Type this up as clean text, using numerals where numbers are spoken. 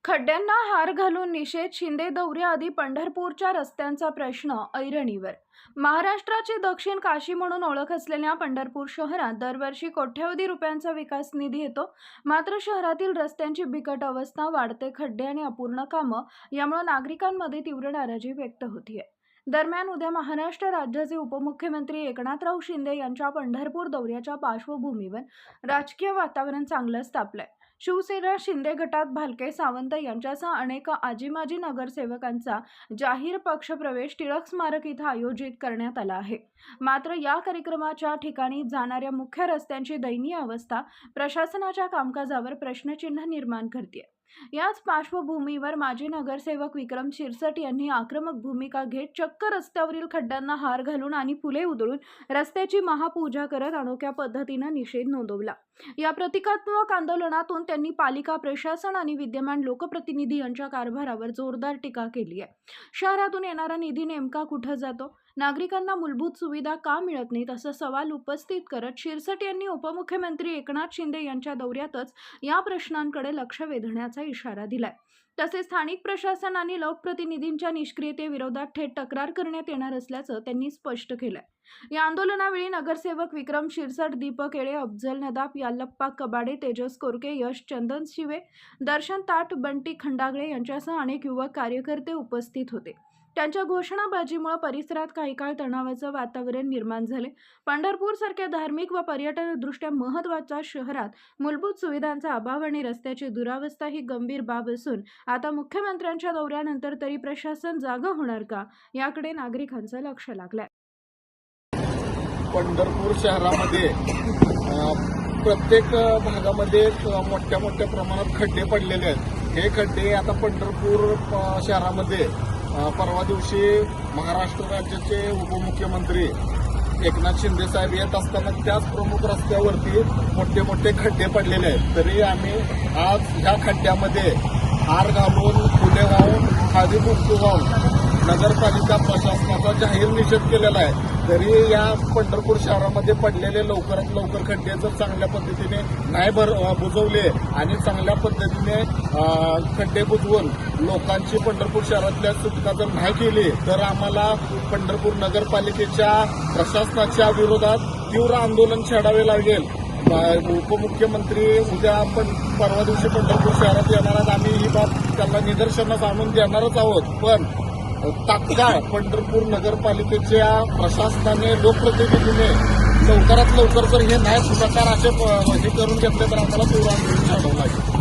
खड्ड्यांना हार घालून निषेध, शिंदे दौऱ्याआधी पंढरपूरच्या रस्त्यांचा प्रश्न ऐरणीवर. महाराष्ट्राची दक्षिण काशी म्हणून ओळख असलेल्या पंढरपूर शहरात दरवर्षी कोट्यवधी रुपयांचा विकास निधी येतो. मात्र शहरातील रस्त्यांची बिकट अवस्था, वाढते खड्डे आणि अपूर्ण कामं यामुळे नागरिकांमध्ये तीव्र नाराजी व्यक्त होतीये. दरम्यान उद्या महाराष्ट्र राज्याचे उपमुख्यमंत्री एकनाथराव शिंदे यांच्या पंढरपूर दौऱ्याच्या पार्श्वभूमीवर राजकीय वातावरण चांगलंच तापलंय. शिवसेना शिंदे गटात भालके सावंत यांच्यासह अनेक आजी-माजी नगरसेवकांचा जाहीर पक्षप्रवेश टिळक स्मारक इथं आयोजित करण्यात आला आहे. मात्र या कार्यक्रमाच्या ठिकाणी जाणाऱ्या मुख्य रस्त्यांची दयनीय अवस्था प्रशासनाच्या कामकाजावर प्रश्नचिन्ह निर्माण करते. याच पार्श्वभूमीवर माजी नगरसेवक विक्रम शिरसट यांनी आक्रमक भूमिका घेत चक्क रस्त्यावरील खड्ड्यांना हार घालून आणि फुले उधळून रस्त्याची महापूजा करत अनोख्या पद्धतीने निषेध नोंदवला. या प्रतिकात्मक आंदोलनातून त्यांनी पालिका प्रशासन आणि विद्यमान लोकप्रतिनिधी यांच्या कारभारावर जोरदार टीका केली आहे. शहरातून येणारा निधी नेमका कुठे जातो, नागरिकांना मूलभूत सुविधा का मिळत नाहीत, असा सवाल उपस्थित करत शिरसट यांनी उपमुख्यमंत्री एकनाथ शिंदे यांच्या दौऱ्यातच या प्रश्नांकडे लक्ष वेधण्याचा इशारा दिलाय. तसेच स्थानिक प्रशासन आणि लोकप्रतिनिधींच्या निष्क्रियतेविरोधात थेट तक्रार करण्यात येणार असल्याचं त्यांनी स्पष्ट केलंय. या आंदोलनावेळी नगरसेवक विक्रम शिरसट, दीपक येळे, अफजल नदाफ, याल्लप्पा कबाडे, तेजस कोरके, यश चंदन शिवे, दर्शन ताट, बंटी खंडागळे यांच्यासह अनेक युवक कार्यकर्ते उपस्थित होते. त्यांच्या घोषणाबाजीमुळे परिसरात काही काळ तणावाचं वातावरण निर्माण झाले. पंढरपूरसारख्या धार्मिक व पर्यटनदृष्ट्या महत्त्वाच्या शहरात मूलभूत सुविधांचा अभाव आणि रस्त्याची दुरावस्था ही गंभीर बाब असून आता मुख्यमंत्र्यांच्या दौऱ्यानंतर तरी प्रशासन जागं होणार का, याकडे नागरिकांचं लक्ष लागलंय. पंढरपूर शहरामध्ये प्रत्येक भागामध्ये मोठ्या मोठ्या प्रमाणात खड्डे पडलेले आहेत. हे खड्डे आता पंढरपूर शहरामध्ये परवा दिवशी महाराष्ट्र राज्याचे उपमुख्यमंत्री एकनाथ शिंदे साहेब येत असताना त्याच प्रमुख रस्त्यावरती मोठे मोठे खड्डे पडलेले आहेत. तरी आम्ही आज ह्या खड्ड्यामध्ये हार घालून, फुले वाहून, खादी बुक्की वाहून नगरपालिका प्रशासनाचा जाहीर निषेध केलेला आहे. तरी या पंढरपूर शहरामध्ये पडलेले लवकरात लवकर खड्डे जर चांगल्या पद्धतीने नाही बुजवले आणि चांगल्या पद्धतीने खड्डे बुजवून लोकांची पंढरपूर शहरातल्या सुविधा जर नाही केली तर आम्हाला पंढरपूर नगरपालिकेच्या प्रशासनाच्या विरोधात तीव्र आंदोलन छेडावे लागेल. उपमुख्यमंत्री उद्या परवा दिवशी पंढरपूर शहरात येणार आहेत. आम्ही ही बाब त्यांना निदर्शनास आणून देणारच आहोत. पण तात्काळ पंढरपूर नगरपालिकेच्या प्रशासनाने, लोकप्रतिनिधीने लवकरात लवकर जर हे नाही सुधाकार असे हे करून घेतले तर आम्हाला तीव्र आंदोलन छेडावं लागेल.